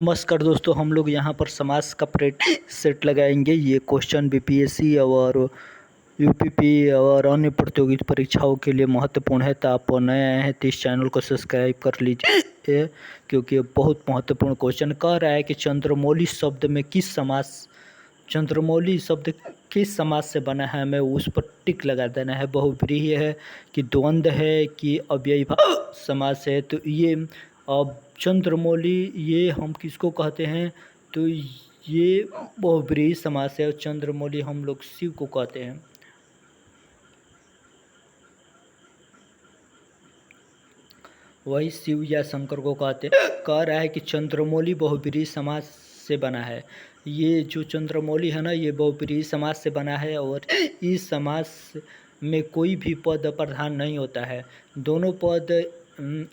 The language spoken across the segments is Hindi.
नमस्कार दोस्तों, हम लोग यहाँ पर समास का प्रैक्टिस सेट लगाएंगे। ये क्वेश्चन बीपीएससी और यूपीपी और अन्य प्रतियोगिता परीक्षाओं के लिए महत्वपूर्ण है। तो आप नए आए हैं तो इस चैनल को सब्सक्राइब कर लीजिए, क्योंकि ये बहुत महत्वपूर्ण क्वेश्चन कह रहा है कि चंद्रमौली शब्द किस समास से बना है। हमें उस पर टिक लगा देना है। बहुव्रीहि है कि द्वंद्व है कि अव्ययीभाव समास है। तो ये अब चंद्रमौली ये हम किसको कहते हैं, तो ये बहुव्रीहि समास है और चंद्रमौली हम लोग शिव को कहते हैं। वही शिव या शंकर को कहते हैं। कह रहा है कि चंद्रमौली बहुव्रीहि समास से बना है। ये जो चंद्रमौली है ना, ये बहुव्रीहि समास से बना है और इस समास में कोई भी पद प्रधान नहीं होता है। दोनों पद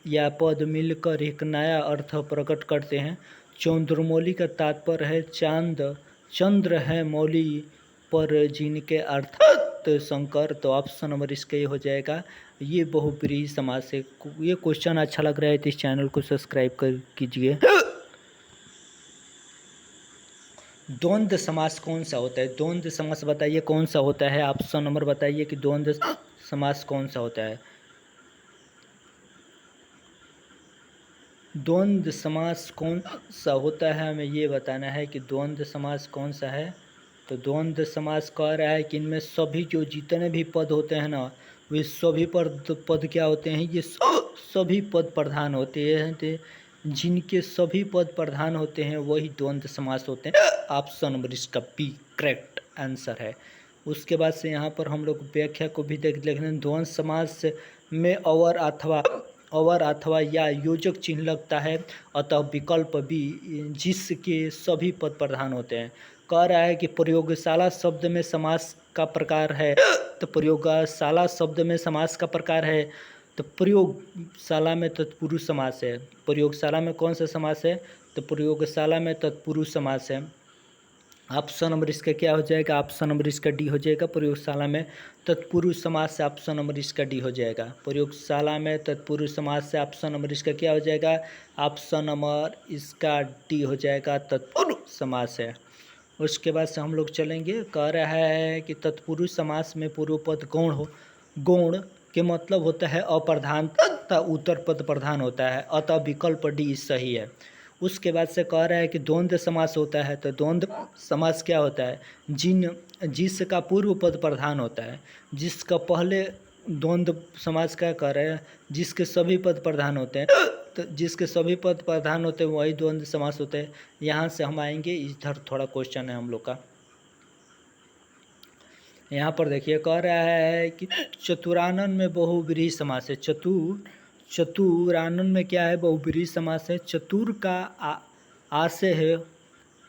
या पद मिलकर एक नया अर्थ प्रकट करते हैं। चंद्रमौली का तात्पर्य है चांद, चंद्र है मौली पर जिनके अर्थात शंकर। तो ऑप्शन नंबर इसका ये हो जाएगा। ये बहुव्रीहि समास है। ये क्वेश्चन अच्छा लग रहा है तो इस चैनल को सब्सक्राइब कर कीजिए। द्वंद्व समास कौन सा होता है? द्वंद्व समास बताइए कौन सा होता है। ऑप्शन नंबर बताइए कि द्वंद्व समास कौन सा होता है। द्वंद्व समास कौन सा होता है, हमें ये बताना है कि द्वंद्व समास कौन सा है। तो द्वंद्व समास कह रहा है कि इनमें सभी जो जितने भी पद होते हैं ना, वे सभी पद क्या होते हैं, ये सभी पद प्रधान होते हैं। तो जिनके सभी पद प्रधान होते हैं वही द्वंद्व समास होते हैं। ऑप्शन नंबर इसका बी करेक्ट आंसर है। उसके बाद से यहाँ पर हम लोग व्याख्या को भी देख लेते हैं। द्वंद्व समास में अवर अथवा या योजक चिन्ह लगता है, अतः विकल्प बी जिसके सभी पद प्रधान होते हैं। कह रहा है कि प्रयोगशाला शब्द में समास का प्रकार है। तो प्रयोगशाला शब्द में समास का प्रकार है, तो प्रयोगशाला में तत्पुरुष समास है। प्रयोगशाला में कौन सा समास है? तो प्रयोगशाला में तत्पुरुष समास है। ऑप्शन नंबर इसका क्या हो जाएगा? ऑप्शन नंबर इसका डी हो जाएगा। प्रयोगशाला में तत्पुरुष समास से ऑप्शन नंबर इसका डी हो जाएगा। प्रयोगशाला में तत्पुरुष समास से ऑप्शन नंबर इसका क्या हो जाएगा? ऑप्शन नंबर इसका डी हो जाएगा, तत्पुरुष समास है। उसके बाद से हम लोग चलेंगे। कह रहा है कि तत्पुरुष समास में पूर्व पद गौण के मतलब होता है अप्रधान तथा उत्तर पद प्रधान होता है, अतः विकल्प डी सही है। उसके बाद से कह रहा है कि द्वंद्व समास होता है। तो द्वंद्व समास क्या होता है? जिसका पूर्व पद प्रधान होता है, जिसका पहले द्वंद्व समास क्या कर रहे हैं, जिसके सभी पद प्रधान होते हैं। तो जिसके सभी पद प्रधान होते हैं वही द्वंद्व समास होते हैं। यहाँ से हम आएंगे, इधर थोड़ा क्वेश्चन है हम लोग का। यहाँ पर देखिए कह रहा है कि चतुरानन में बहुव्रीहि समास है। चतुरानन में क्या है? बहुव्रीहि समास है। चतुर का आशय है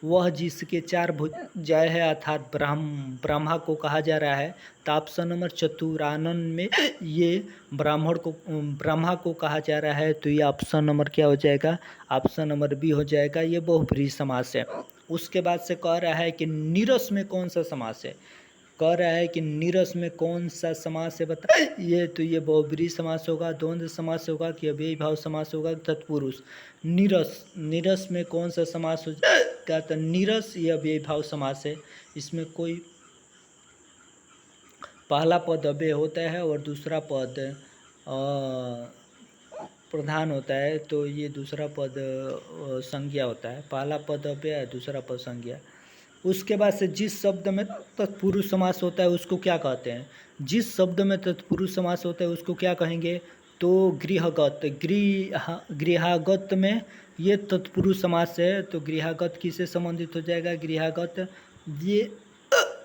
वह जिसके चार भुजाएं है, अर्थात ब्रह्मा को कहा जा रहा है। तो ऑप्शन नंबर चतुरानन में ये ब्रह्मा को कहा जा रहा है। तो ये ऑप्शन नंबर क्या हो जाएगा? ऑप्शन नंबर बी हो जाएगा। ये बहुव्रीहि समास है। उसके बाद से कह रहा है कि नीरस में कौन सा समास है। कह रहा है कि नीरस में कौन सा समास है बताइए। तो ये बहुव्रीहि समास होगा, द्वंद्व समास होगा कि अव्ययी भाव समास होगा, तत्पुरुष। नीरस में कौन सा समास हो जाएगा? तो नीरस ये अव्ययी भाव समास है। इसमें कोई पहला पद अव्यय होता है और दूसरा पद प्रधान होता है। तो ये दूसरा पद संज्ञा होता है। पहला पद अव्यय है, दूसरा पद संज्ञा। उसके बाद से जिस शब्द में तत्पुरुष समास होता है उसको क्या कहते हैं? जिस शब्द में तत्पुरुष समास होता है उसको क्या कहेंगे? तो गृहागत में ये तत्पुरुष समास है। तो गृहागत किससे संबंधित हो जाएगा? गृहागत ये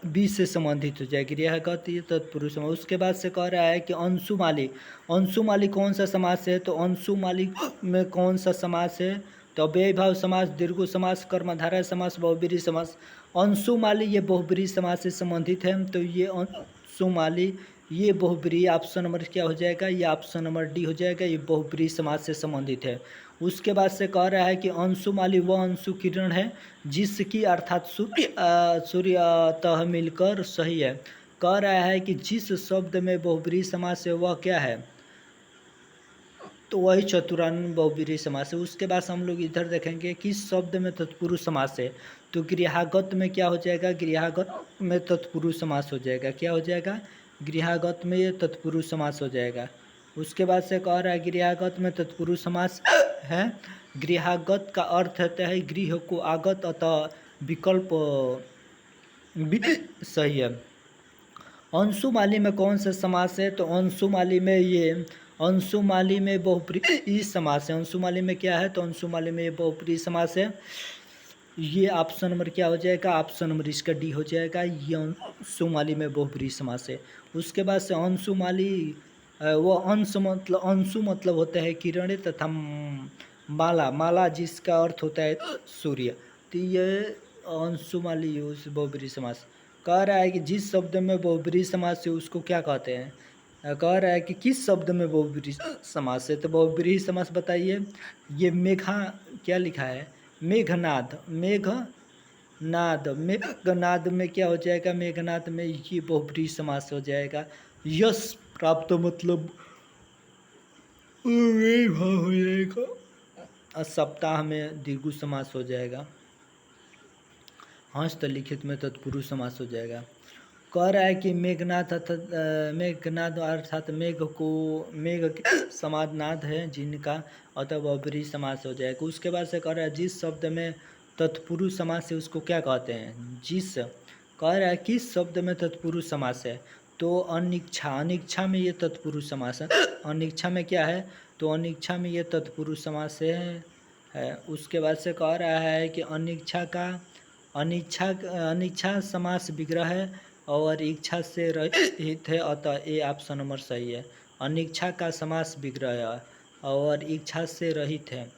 बी से संबंधित हो जाएगी। गृहागत ये तत्पुरुष समास। उसके बाद से कह रहा है कि अंशुमाली कौन सा समास है? तो अंशुमाली में कौन सा समास है? तो अव्ययी भाव समास, दीर्घ समास, कर्मधारय समास, बहुव्रीहि समास। अंशुमाली ये बहुव्रीहि समास से संबंधित है। तो ये अंशुमाली ये बहुव्रीहि, ऑप्शन नंबर क्या हो जाएगा? ये ऑप्शन नंबर डी हो जाएगा। ये बहुव्रीहि समास से संबंधित है। उसके बाद से कह रहा है कि अंशुमाली वह अंशु किरण है जिसकी अर्थात सूर्यतः मिलकर सही है। कह रहा है कि जिस शब्द में बहुव्रीहि समास है वह क्या है? तो वही चतुरानन बहुब्रीहि समास है। उसके बाद हम लोग इधर देखेंगे किस शब्द में तत्पुरुष समास है। तो गृहागत में क्या हो जाएगा, गृहागत में तत्पुरुष समास हो जाएगा। क्या हो जाएगा, गृहागत में ये तत्पुरुष समास हो जाएगा। उसके बाद से कह रहा है गृहागत में तत्पुरुष समास है। गृहागत का अर्थ होता है गृह को आगत, अतः विकल्प सही है। अंशुमाली में कौन सा समास है, तो अंशुमाली में ये अंशुमाली में बहुप्रिय समास है। अंशुमाली में क्या है, तो अंशुमाली में ये बहुप्रिय समास है। ये ऑप्शन नंबर क्या हो जाएगा, ऑप्शन नंबर इसका डी हो जाएगा। ये अंशुमाली में बहुप्रिय समास है। उसके बाद से अंशुमाली वो अंशु मतलब होता है किरण तथा माला, माला जिसका अर्थ होता है सूर्य। तो ये अंशुमाली उस बहुब्रीहि समास कह रहा है कि जिस शब्द में बहुब्रीहि समास है उसको क्या कहते हैं। कह रहा है कि किस शब्द में बहुब्रीहि समास है, तो बहुब्रीहि समास बताइए। ये मेघा क्या लिखा है, मेघनाद, मेघनाद, मेघनाद में क्या हो जाएगा, मेघनाद में ये बहुब्रीहि समास हो जाएगा। यश प्राप्त मतलब हो जाएगा। सप्ताह में दीर्घु समास हो जाएगा। हस्तलिखित में तत्पुरुष समास हो जाएगा। कह रहा है कि मेघनाद मेघनाद अर्थात मेघ के समान नाद है जिनका, अतः बहुब्रीहि समास हो जाएगा। उसके बाद से कह रहा है जिस शब्द में तत्पुरुष समास है उसको क्या कहते हैं। जिस कह रहा है किस शब्द में तत्पुरुष समास है, तो अनिच्छा, अनिच्छा में ये तत्पुरुष समास है। अनिच्छा में क्या है, तो अनिच्छा में ये तत्पुरुष समास है। उसके बाद से कह रहा है कि अनिच्छा समास विग्रह है और इच्छा से रहित है, अतः ए ऑप्शन नंबर सही है। अनिच्छा का समास विग्रह है और इच्छा से रहित है।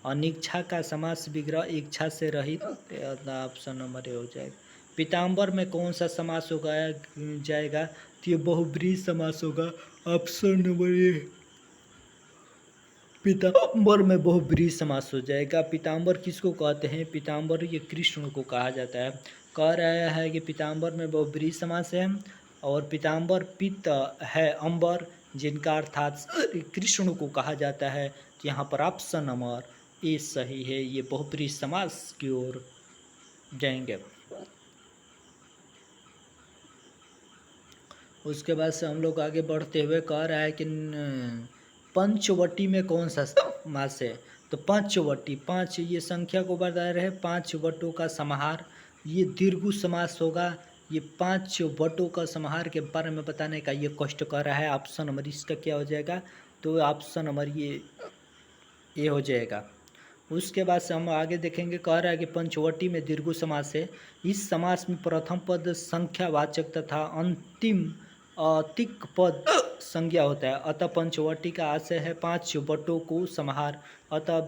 अनिच्छा का समास विग्रह इच्छा से रहित, अतः ऑप्शन नंबर ए हो जाएगा। पीताम्बर में कौन सा समास होगा जाएगा, तो ये बहुब्रीहि समास होगा। ऑप्शन नंबर ए पीताम्बर में बहुब्रीहि समास हो जाएगा। पीताम्बर किसको कहते हैं, पीताम्बर ये कृष्ण को कहा जाता है। कह रहा है कि पीताम्बर में बहुब्रीहि समास है और पीताम्बर पित्त है अंबर जिनका अर्थात कृष्ण को कहा जाता है। तो यहाँ पर ऑप्शन नंबर ए सही है। ये बहुब्रीहि समास की ओर जाएंगे। उसके बाद से हम लोग आगे बढ़ते हुए कह रहा है कि पंचवटी में कौन सा समास है, तो पंचवटी, पांच ये संख्या को बता रहे हैं, पांच वटों का समाहार, ये दीर्घु समास होगा। ये पांच वटों का समाहार के बारे में बताने का ये कष्ट कर रहा है। ऑप्शन नंबर इसका क्या हो जाएगा, तो ऑप्शन नंबर ये हो जाएगा। उसके बाद से हम आगे देखेंगे। कह रहा है कि पंचवटी में दीर्घु समास है। इस समास में प्रथम पद संख्यावाचक तथा अंतिम तिक पद संज्ञा होता है, अतः पंचवटी का आशय है पांच वटों को समाहार, अतः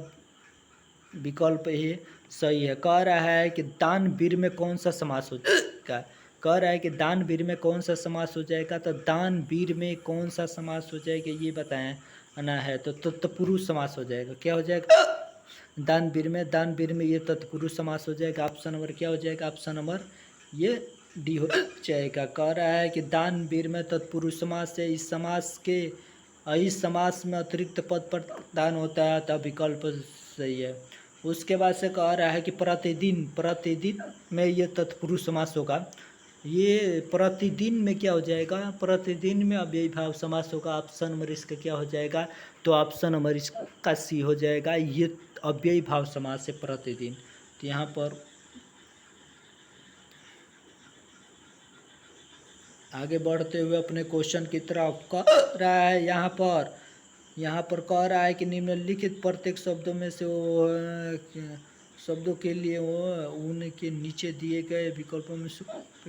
विकल्प ये सही है। कह रहा है कि दानवीर में कौन सा समास हो जाएगा, कह रहा है कि दानवीर में कौन सा समास हो जाएगा, तो दानवीर में कौन सा समास हो जाएगा ये बताएं ना है, तो तत्पुरुष समास हो जाएगा। क्या हो जाएगा, दानवीर में ये तत्पुरुष समास हो जाएगा। ऑप्शन नंबर क्या हो जाएगा, ऑप्शन नंबर ये डी हो जाएगा। कह रहा है कि दानवीर में तत्पुरुष समास है। इस समास में अतिरिक्त पद पर दान होता है, तब विकल्प सही है। उसके बाद से कह रहा है कि प्रतिदिन में ये तत्पुरुष समास होगा। ये प्रतिदिन में क्या हो जाएगा, प्रतिदिन में अव्ययी भाव समास होगा। ऑप्शन नंबर इसका क्या हो जाएगा, तो ऑप्शन नंबर इसका सी हो जाएगा। ये अव्ययी भाव समास है प्रतिदिन। तो यहाँ पर आगे बढ़ते हुए अपने क्वेश्चन की तरफ कह रहा है। यहाँ पर कह रहा है कि निम्नलिखित प्रत्येक शब्दों में से वो शब्दों के लिए वो उनके नीचे दिए गए विकल्पों में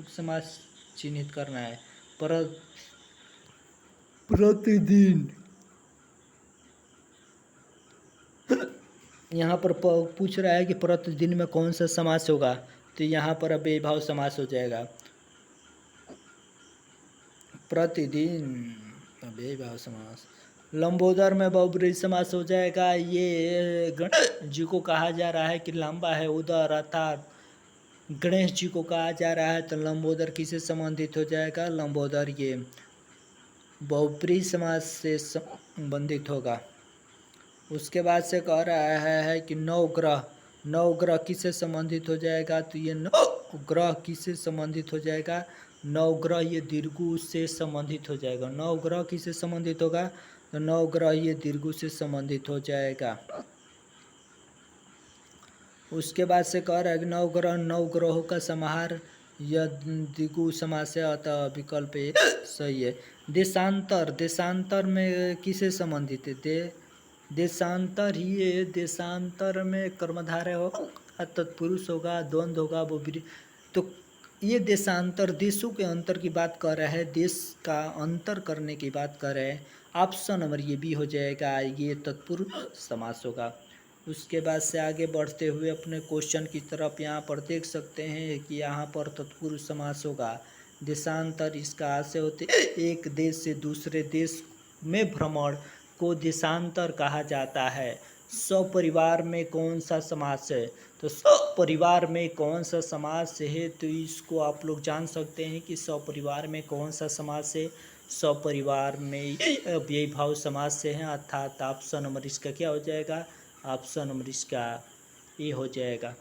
समास चिन्हित करना है। प्रतिदिन यहाँ पर पूछ रहा है कि प्रतिदिन में कौन सा समास होगा, तो यहाँ पर अव्ययी भाव समास हो जाएगा। प्रतिदिन अव्ययी भाव समास। लंबोदर में बहुब्रीहि समास हो जाएगा। ये गणेश जी को कहा जा रहा है कि लंबा है उदर, अर्थात गणेश जी को कहा जा रहा है, तो लंबोदर किससे संबंधित हो जाएगा, लंबोदर ये बहुब्रीहि समास से संबंधित होगा। उसके बाद से कह रहा है कि नवग्रह, नवग्रह किससे संबंधित हो जाएगा, तो ये नवग्रह किससे संबंधित हो जाएगा, नवग्रह ये दीर्घु से संबंधित हो जाएगा। नवग्रह किससे संबंधित होगा, तो नवग्रह ये दीर्घु से संबंधित हो जाएगा। उसके बाद से कह रहा है कि नवग्रह, नवग्रहों का समाहार, यह द्विगु समास है, अतः विकल्प ए सही है। देशांतर, देशांतर में किसे संबंधित है, देशांतर ही है, देशांतर में कर्मधारय होगा, तत्पुरुष होगा, द्वंद्व होगा, वो तो ये देशांतर देशों के अंतर की बात कर रहा है, देश का अंतर करने की बात कर रहे हैं। ऑप्शन नंबर ये भी हो जाएगा, ये तत्पुरुष समास होगा। उसके बाद से आगे बढ़ते हुए अपने क्वेश्चन की तरफ यहाँ पर देख सकते हैं कि यहाँ पर तत्पुरुष समास होगा। देशांतर इसका आशय होते एक देश से दूसरे देश में भ्रमण को देशांतर कहा जाता है। सपरिवार में कौन सा समास है, तो सपरिवार में कौन सा समास है, तो इसको आप लोग जान सकते हैं कि सपरिवार में कौन सा समास है। सपरिवार में अव्ययीभाव समास से है, अर्थात ऑप्शन नंबर इसका क्या हो जाएगा, ऑप्शन नंबर इसका ये हो जाएगा।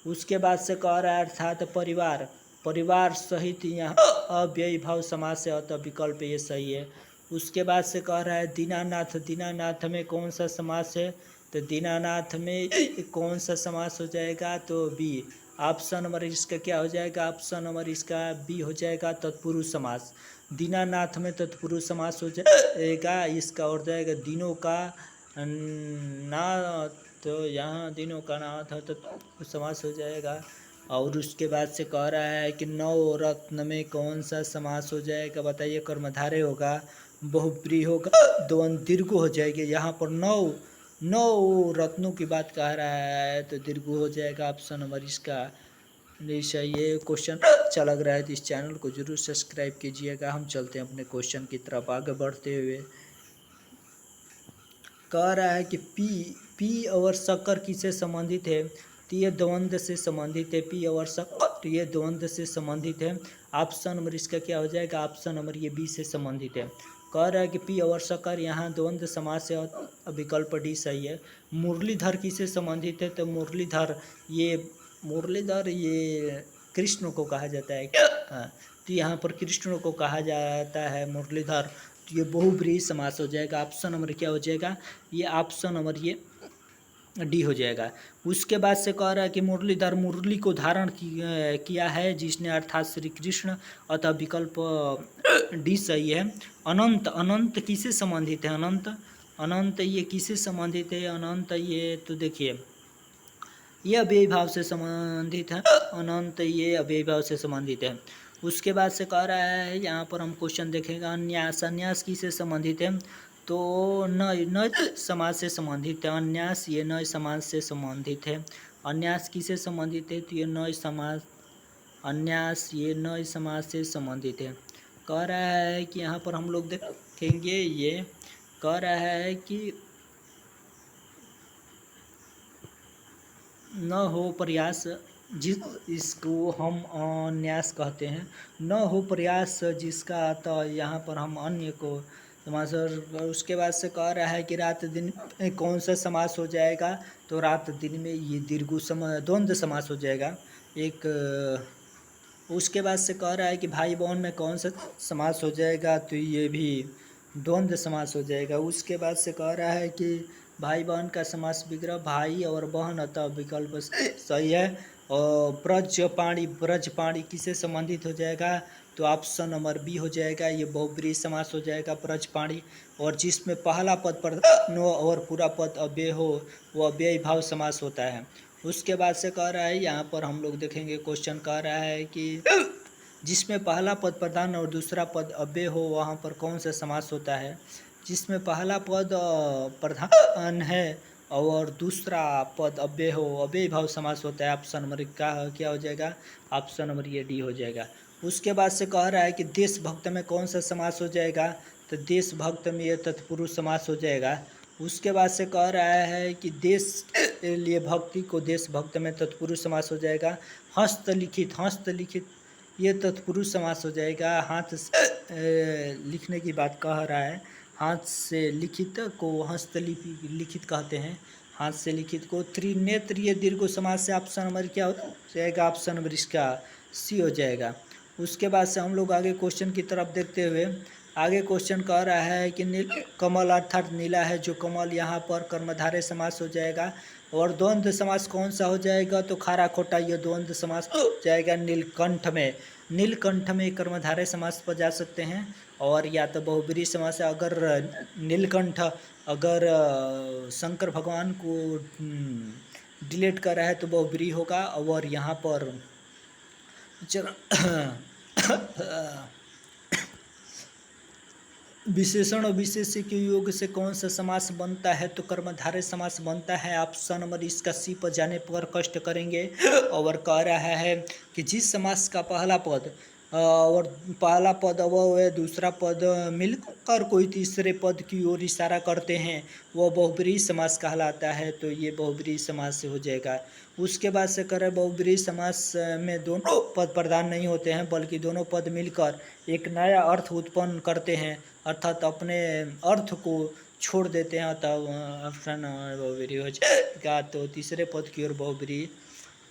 उसके बाद से कह रहा है अर्थात परिवार, परिवार सहित यहाँ अव्ययीभाव समास है, अतः विकल्प ये सही है। उसके बाद से कह रहा है दीनानाथ, दीनानाथ में कौन सा समास है, तो दीनानाथ में कौन सा समास हो जाएगा, तो बी, ऑप्शन नंबर इसका क्या हो जाएगा, ऑप्शन नंबर इसका बी हो जाएगा, तत्पुरुष समास। दीनानाथ में तत्पुरुष समास हो जाएगा, इसका हो जाएगा दिनों का ना, तो यहाँ दिनों का नाथ है तो समास हो जाएगा। और उसके बाद से कह रहा है कि नवरत्न में कौन सा समास हो जाएगा, बताइए, कर्मधारय होगा, बहुब्रीहि होगा, द्वंद्व दीर्घ हो जाएगी। यहाँ पर नौ रत्नों की बात कह रहा है तो दीर्घ हो जाएगा, ऑप्शन नंबर इसका सही है। क्वेश्चन अच्छा लग रहा है तो इस चैनल को जरूर सब्सक्राइब कीजिएगा। हम चलते हैं अपने क्वेश्चन की तरफ आगे बढ़ते हुए। कह रहा है कि पी और शक्कर किससे संबंधित है, तो ये द्वंद्व से संबंधित है। पी और शक्कर तो ये द्वंद्व से संबंधित है, ऑप्शन नंबर इसका क्या हो जाएगा, ऑप्शन नंबर ये बी से संबंधित है। कह रहा है कि पी और शक्कर यहाँ द्वंद्व समास है, और विकल्प डी सही है। मुरलीधर किससे संबंधित है, तो मुरलीधर ये कृष्ण को कहा जाता है, तो यहाँ पर कृष्ण को कहा जाता है मुरलीधर, तो ये बहुब्रीहि समास हो जाएगा। ऑप्शन नंबर क्या हो जाएगा, ये ऑप्शन नंबर ये डी हो जाएगा। उसके बाद से कह रहा है कि मुरलीधर मुरली को धारण किया है जिसने, अर्थात श्री कृष्ण, अतः विकल्प डी सही है। अनंत, अनंत किससे संबंधित है, अनंत ये किससे संबंधित है, अनंत ये तो देखिए ये अव्ययीभाव से संबंधित है, अनंत ये अव्ययीभाव से संबंधित है। उसके बाद से कह रहा है यहाँ पर हम क्वेश्चन देखेंगे अन्यास, अन्यास किससे संबंधित है, तो न समाज से संबंधित है। अन्यास ये नय समाज से संबंधित है। अन्यास किससे संबंधित है, तो ये नय समाज, अन्यास ये नय समाज से संबंधित है। कह रहा है कि यहाँ पर हम लोग देखेंगे, ये कह रहा है कि न हो प्रयास, जिस इसको हम अन्यास कहते हैं, न हो प्रयास जिसका, तो यहाँ पर हम अन्य को समास। उसके बाद से कह रहा है कि रात दिन में कौन सा समास हो जाएगा, तो रात दिन में ये दीर्घु द्वंद्व समास हो जाएगा एक। उसके बाद से कह रहा है कि भाई बहन में कौन सा समास हो जाएगा, तो ये भी द्वंद्व समास हो जाएगा। उसके बाद से कह रहा है कि भाई बहन का समास विग्रह भाई और बहन, अतः विकल्प सही है। और ब्रजपाणी किससे संबंधित हो जाएगा, तो ऑप्शन नंबर बी हो जाएगा, ये बहुब्रीहि समास हो जाएगा ब्रजपाणी। और जिसमें पहला पद प्रधान हो और पूरा पद अव्यय हो वो अव्ययीभाव समास होता है। उसके बाद से कह रहा है, यहाँ पर हम लोग देखेंगे क्वेश्चन कह रहा है कि जिसमें पहला पद प्रधान और दूसरा पद अव्यय हो वहाँ पर कौन सा समास होता है। जिसमें पहला पद प्रधान है और दूसरा पद अव्यय हो, अव्ययीभाव समास होता है। ऑप्शन नंबर का क्या हो जाएगा, ऑप्शन नंबर ये डी हो जाएगा। उसके बाद से कह रहा है कि देशभक्त में कौन सा समास हो जाएगा, तो देशभक्त में ये तत्पुरुष समास हो जाएगा। उसके बाद से कह रहा है कि देश के लिए भक्ति को देशभक्त में तत्पुरुष समास हो जाएगा। हस्तलिखित ये तत्पुरुष समास हो जाएगा, हाथ से लिखने की बात कह रहा है, हाथ से लिखित को हस्तलिपि लिखित कहते हैं। हाथ से लिखित को त्रिनेत्रीय दीर्घ समास से ऑप्शन नंबर क्या हो जाएगा? ऑप्शन नंबर इसका सी हो जाएगा। उसके बाद से हम लोग आगे क्वेश्चन की तरफ देखते हुए आगे क्वेश्चन कह रहा है कि नील कमल अर्थात नीला है जो कमल, यहाँ पर कर्मधारय समास हो जाएगा। और द्वंद्व समास कौन सा हो जाएगा? तो खारा खोटा ये द्वंद्व समास हो जाएगा नीलकंठ में। नीलकंठ में कर्मधारय समास पर जा सकते हैं। और या तो बहुब्रीहि समास है, अगर नीलकंठ अगर शंकर भगवान को डिलीट कर रहा है तो बहुब्रीहि होगा। और यहाँ पर विशेषण और विशेष्य के योग से कौन सा समास बनता है? तो कर्मधारय समास बनता है। ऑप्शन नंबर इसका सी पर जाने पर कष्ट करेंगे। और कह रहा है कि जिस समास का पहला पद और पहला पद अवयव है, दूसरा पद मिलकर कोई तीसरे पद की ओर इशारा करते हैं, वह बहुब्रीहि समास कहलाता है। तो ये बहुब्रीहि समास से हो जाएगा। उसके बाद से करें बहुब्रीहि समास में दोनों पद प्रधान नहीं होते हैं, बल्कि दोनों पद मिलकर एक नया अर्थ उत्पन्न करते हैं, अर्थात अपने अर्थ को छोड़ देते हैं। तब ऑप्शन बहुब्रीहि हो जाएगा। तो तीसरे पद की ओर बहुब्रीहि।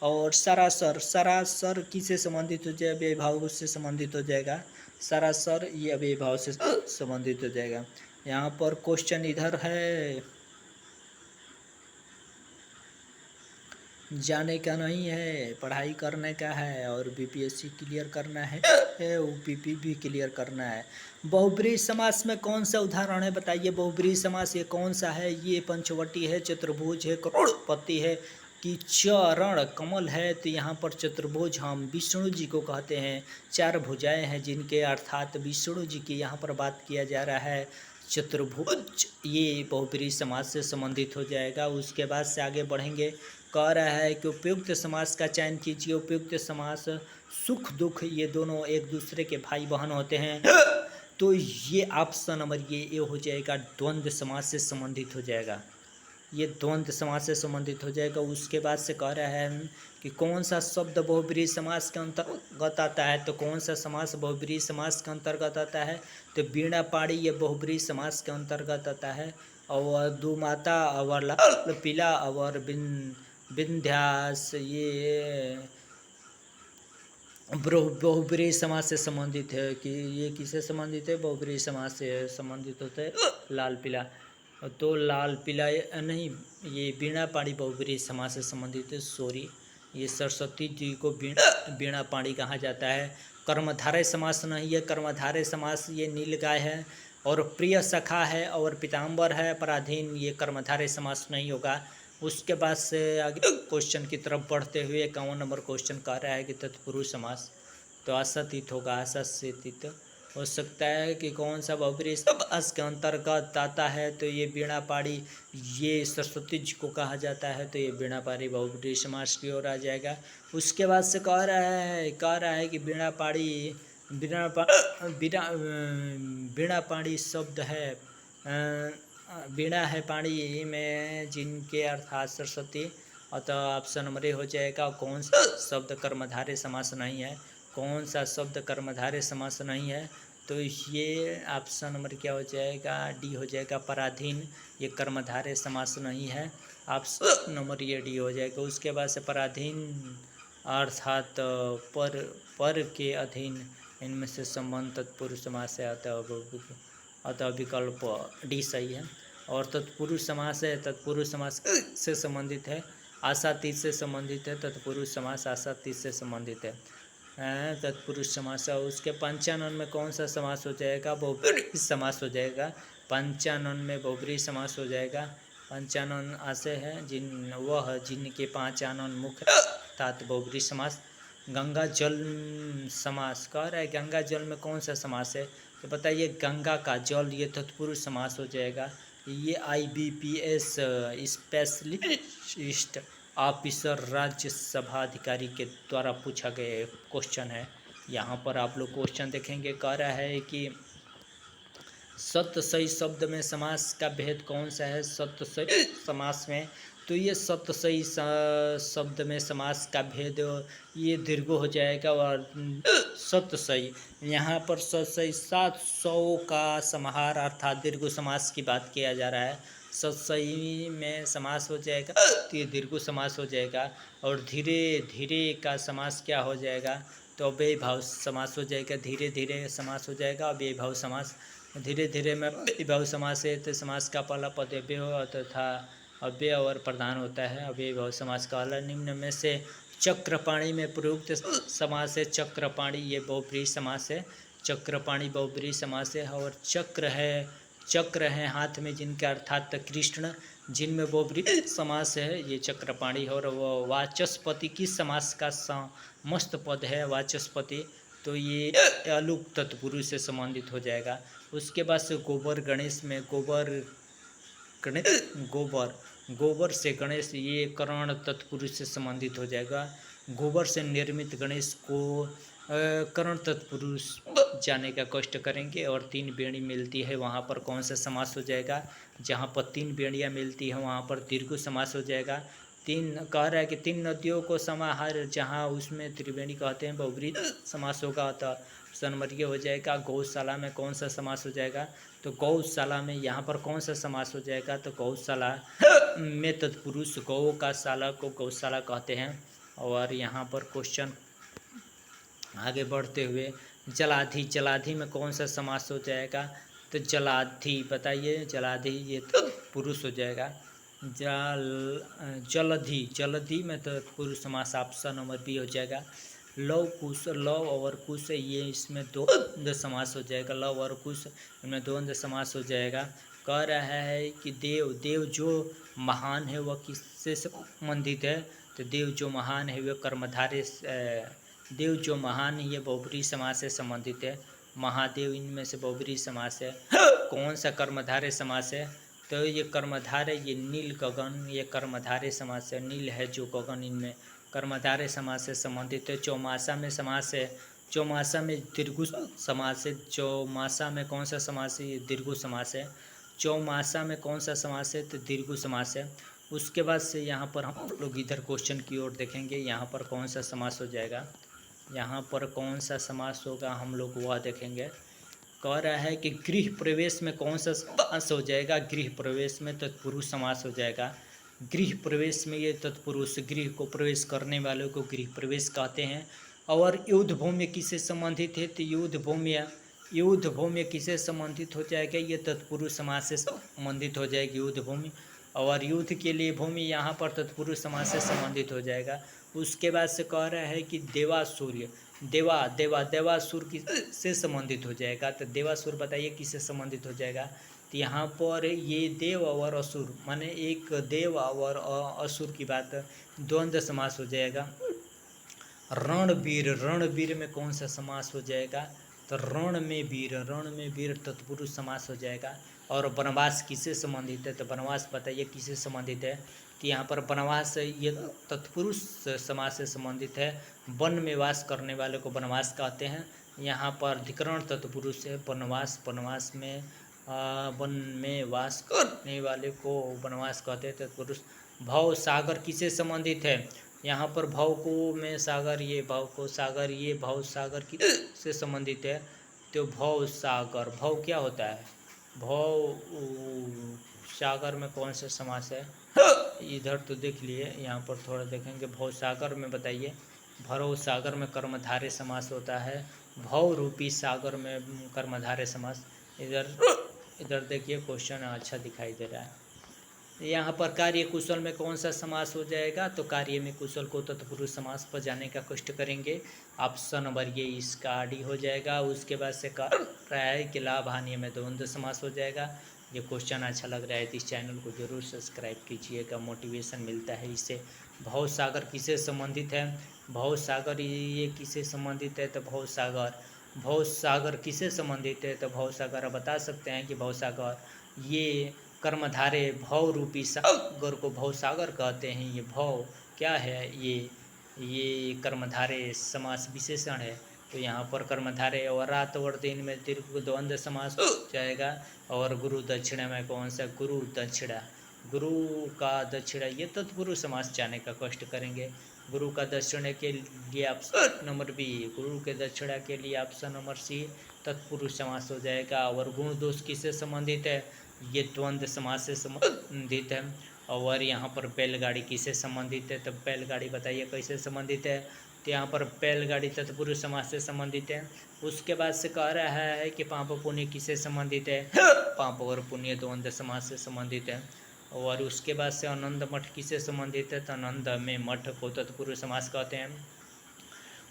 और सरासर, सरासर किससे संबंधित हो जाए? अव्ययीभाव से संबंधित हो जाएगा। सरासर ये अव्ययीभाव से संबंधित हो जाएगा। यहाँ पर क्वेश्चन इधर है, जाने का नहीं है, पढ़ाई करने का है। और बीपीएससी क्लियर करना है, ओपीपी भी क्लियर करना है। बहुब्रीहि समास में कौन सा उदाहरण है? बताइए। बहुब्रीहि समास ये कौन सा है? ये पंचवटी है, चतुर्भुज है, करोड़पति है कि चरण कमल है? तो यहाँ पर चतुर्भुज हम विष्णु जी को कहते हैं। चार भुजाएं हैं जिनके, अर्थात विष्णु जी की यहाँ पर बात किया जा रहा है। चतुर्भुज ये बहुब्रीहि समास से संबंधित हो जाएगा। उसके बाद से आगे बढ़ेंगे। कह रहा है कि उपयुक्त समास का चयन कीजिए। उपयुक्त समास सुख दुख ये दोनों एक दूसरे के भाई बहन होते हैं। तो ये ऑप्शन नंबर ये हो जाएगा, द्वंद्व समास से संबंधित हो जाएगा। ये द्वंद्व समास से संबंधित हो जाएगा। उसके बाद से कह रहा है कि कौन सा शब्द बहुब्रीहि समास के अंतर्गत आता है? तो कौन सा समास बहुब्रीहि समास के अंतर्गत आता है? तो वीणा पाड़ी ये बहुब्रीहि समास के अंतर्गत आता है। और दुमाता और लाल पीला और विंध्यास ये बहुब्रीहि समास से संबंधित है। कि ये किससे संबंधित है? बहुब्रीहि समास से संबंधित होते हैं। लाल पीला, तो लाल पीला नहीं, ये वीणा पाड़ी बहुब्रीहि समास से संबंधित है। सॉरी, ये सरस्वती जी को वीणा पाड़ी कहा जाता है। कर्मधारय समास नहीं है। कर्मधारय समास ये नीलगाय है। और प्रिय सखा है और पीताम्बर है। पराधीन ये कर्मधारय समास नहीं होगा। उसके बाद से आगे क्वेश्चन की तरफ बढ़ते हुए 51 नंबर क्वेश्चन कह रहा है कि तत्पुरुष समास, तो आशातीत होगा। आशातीत हो सकता है कि कौन सा बहुब्रीहि समास के अंतर्गत आता है? तो ये वीणा पाड़ी ये सरस्वती जी को कहा जाता है। तो ये वीणा पाड़ी बहुब्रीहि समास की ओर आ जाएगा। उसके बाद से कह रहा है कि वीणा पाड़ी वीणा पाड़ी शब्द है, वीणा है पाणी में जिनके अर्थात सरस्वती, अतः ऑप्शन नंबर ए हो जाएगा। कौन सा शब्द कर्मधारय समास नहीं है? कौन सा शब्द कर्मधारय समास नहीं है? तो ये ऑप्शन नंबर क्या हो जाएगा? डी हो जाएगा। पराधीन ये कर्मधारय समास नहीं है। ऑप्शन नंबर ये डी हो जाएगा। उसके बाद से पराधीन अर्थात पर के अधीन, इनमें से संबंध तत्पुरुष समास है। अतः विकल्प डी सही है। और तत्पुरुष समास है, तत्पुरुष समास से संबंधित है। आशातीत से संबंधित है। तत्पुरुष समास आशातीत से संबंधित है। तत्पुरुष समास। उसके 55 में कौन सा समास हो जाएगा? बहुब्रीहि समास हो जाएगा। 55 में बहुब्रीहि समास हो जाएगा। 55 आशय है जिनके 55 मुख्य अर्थात बहुब्रीहि समास। गंगा जल समास कह रहा है। गंगा जल में कौन सा समास है? तो बताइए। गंगा का जल ये तत्पुरुष समास हो जाएगा। ये IBPS स्पेशलिस्ट ऑफिसर राज्यसभा अधिकारी के द्वारा पूछा गया क्वेश्चन है। यहाँ पर आप लोग क्वेश्चन देखेंगे। कह रहा है कि सत्य सही शब्द में समास का भेद कौन सा है? सत्य सही समास में तो ये सप्तशयी शब्द में समास का भेद ये दीर्घ हो जाएगा। और सप्तशयी, यहाँ पर सतशयी 700 का समाहार अर्थात दीर्घ समास की बात किया जा रहा है। सतशयी में समास हो जाएगा तो ये दीर्घ समास हो जाएगा। और धीरे धीरे का समास क्या हो जाएगा, तो अव्ययी भाव समास हो जाएगा। धीरे धीरे समास हो जाएगा अव्ययी भाव समास। धीरे धीरे में अव्ययी भाव समास है तो समास का पहला पद अव्यय तथा अव्यय और प्रधान होता है। अव्ययी भाव समास का पहला निम्न में से चक्रपाणी में प्रयुक्त समास है। चक्रपाणी ये बहुब्रीहि समास है। चक्रपाणी बहुब्रीहि समास है। और चक्र है हाथ में जिनके अर्थात कृष्ण, जिनमें बहुब्रीहि समास है, ये चक्रपाणी है। और वो वाचस्पति किस समास का समस्त पद है, वाचस्पति, तो ये अलुक तत्पुरुष से संबंधित हो जाएगा। उसके बाद से गोबर गणेश में गोबर से गणेश, ये करण तत्पुरुष से संबंधित हो जाएगा। गोबर से निर्मित गणेश को करण तत्पुरुष जाने का कष्ट करेंगे। और 3 बेड़ी मिलती है वहाँ पर कौन सा समास हो जाएगा, जहाँ पर 3 बेड़ियाँ मिलती हैं वहाँ पर दीर्घ समास हो जाएगा। 3 कह रहा है कि 3 नदियों को समाहार, जहाँ उसमें त्रिवेणी कहते हैं, बहुब्रीहि समास होगा तो सनमर्गिया हो जाएगा। गौशाला में कौन सा समास हो जाएगा, तो गौशाला में यहाँ पर कौन सा समास हो जाएगा, तो गौशाला में तत्पुरुष गौ का शाला को गौशाला कहते हैं। और यहाँ पर क्वेश्चन आगे बढ़ते हुए जलाधि में कौन सा समास हो जाएगा, तो जलाधि बताइए। जलाधि ये पुरुष हो जाएगा। जलधि में तो पुरुष समास ऑप्शन नंबर बी हो जाएगा। लव और कुश ये इसमें द्वंद्व समास हो जाएगा। लव और कुश इनमें द्वंद्व समास हो जाएगा। कह रहा है कि देव जो महान है वह किससे संबंधित है, तो देव जो महान है वह कर्मधारय, देव जो महान है ये बहुब्रीहि समास से संबंधित है। महादेव इनमें से बहुब्रीहि समास है। कौन सा कर्मधारय समास है, तो ये कर्मधारय, ये नील गगन, ये कर्मधारय समास है। नील है जो गगन, इनमें कर्मधारय समास से संबंधित है। चौमासा में समास है। चौमासा में दीर्घ समास है। चौमासा में कौन सा समास है, ये दीर्घ समास है। चौमासा में कौन सा समास है, तो दीर्घ समास है। उसके बाद से यहाँ पर हम लोग इधर क्वेश्चन की ओर देखेंगे। यहाँ पर कौन सा समास हो जाएगा, यहाँ पर कौन सा समास होगा हम लोग वह देखेंगे। कह रहा है कि गृह प्रवेश में कौन सा समास हो जाएगा, गृह प्रवेश में तत्पुरुष समास हो जाएगा। गृह प्रवेश में ये तत्पुरुष, गृह को प्रवेश करने वालों को गृह प्रवेश कहते हैं। और युद्ध भूमि किससे संबंधित है, तो युद्ध भूमि किससे संबंधित हो जाएगा, ये तत्पुरुष समास से संबंधित हो जाएगी युद्ध भूमि। और युद्ध के लिए भूमि यहाँ पर तत्पुरुष समास से संबंधित हो जाएगा। उसके बाद से कह रहा है कि देवासुर किससे संबंधित हो जाएगा, तो देवासुर बताइए किससे संबंधित हो जाएगा। तो यहाँ पर ये देव और असुर, माने एक देव और असुर की बात, द्वंद्व समास हो जाएगा। रणवीर में कौन सा समास हो जाएगा, तो रण में वीर तत्पुरुष समास हो जाएगा। और वनवास किससे संबंधित है, तो वनवास बताइए किससे संबंधित है। तो यहाँ पर वनवास ये तत्पुरुष समास से संबंधित है। वन में वास करने वाले को वनवास कहते हैं। यहाँ पर अधिकरण तत्पुरुष है। वनवास में वन में वास करने वाले को वनवास कहते हैं तत्पुरुष। भव सागर किससे संबंधित है, यहाँ पर भव को में सागर, ये भव सागर किससे संबंधित है, तो भव सागर, भव क्या होता है, भव सागर में कौन सा समास है, इधर तो देख लिए, यहाँ पर थोड़ा देखेंगे। भव सागर में बताइए। भव सागर में कर्मधारय समास होता है। भव रूपी सागर में कर्मधारय समास। इधर देखिए क्वेश्चन अच्छा दिखाई दे रहा है। यहाँ पर कार्य कुशल में कौन सा समास हो जाएगा, तो कार्य में कुशल को तत्पुरुष समास पर जाने का कष्ट करेंगे। ऑप्शन नंबर ये इसका डी हो जाएगा। उसके बाद से कह रहा है कि लाभ हानि में द्वंद्व समास हो जाएगा। ये क्वेश्चन अच्छा लग रहा है तो इस चैनल को जरूर सब्सक्राइब कीजिएगा, मोटिवेशन मिलता है इससे। भव सागर किससे संबंधित है, भव सागर ये किससे संबंधित है, तो भव सागर किससे संबंधित है, तो भव सागर बता सकते हैं कि भव सागर ये कर्मधारय भव रूपी सागर को भव सागर कहते हैं। ये भव क्या है, ये कर्मधारय समास विशेषण है। तो यहाँ पर कर्मधारय और रात और दिन में दीर्घ द्वंद्व समास हो जाएगा। और गुरु दक्षिणा में कौन सा, गुरु दक्षिणा, गुरु का दक्षिणा, ये तत्पुरुष समास चाहने का कष्ट करेंगे। गुरु का दक्षिणा के लिए ऑप्शन नंबर बी, गुरु के दक्षिणा के लिए ऑप्शन नंबर सी तत्पुरुष समास हो जाएगा। और गुण दोष किससे संबंधित है, ये द्वंद्व समास से संबंधित है। और यहाँ पर बैलगाड़ी किससे संबंधित है, तब बैलगाड़ी बताइए कैसे संबंधित है, तो यहाँ पर बैलगाड़ी तत्पुरुष समास से संबंधित है। उसके बाद से कह रहा है कि पाप पुण्य किससे संबंधित है, पाप और पुण्य द्वंद्व समास से संबंधित है। और उसके बाद से आनंद मठ किससे संबंधित है, तो आनंद में मठ को तत्पुरुष समास कहते हैं।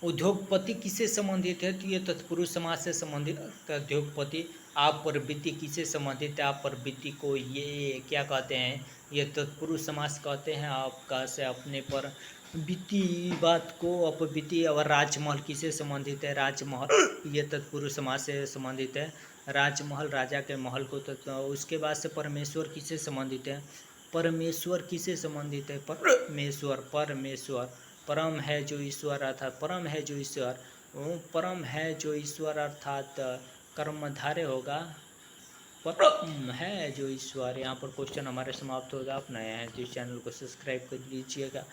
उद्योगपति किससे संबंधित है, तो ये तत्पुरुष समास से संबंधित। उद्योगपति आप प्रवृत्ति किससे संबंधित है, आप प्रवृत्ति को ये क्या कहते हैं, ये तत्पुरुष समास कहते हैं। आपका से अपने पर बीती बात को अपबीती। और राजमहल किससे संबंधित है, राजमहल ये तत्पुरुष समास से संबंधित है। राजमहल राजा के महल को उसके बाद से परमेश्वर किससे संबंधित है, परमेश्वर किससे संबंधित है, परमेश्वर परमेश्वर परम है जो ईश्वर अर्थात परम है जो ईश्वर, परम है जो ईश्वर अर्थात कर्मधारय होगा, परम है जो ईश्वर। यहाँ पर क्वेश्चन हमारे समाप्त होगा। आप नए हैं तो इस चैनल को सब्सक्राइब कर लीजिएगा।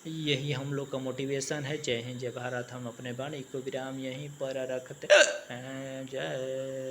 यही हम लोग का मोटिवेशन है। जय हिंद जय भारत। हम अपने वाणी को विराम यहीं पर रखते हैं। जय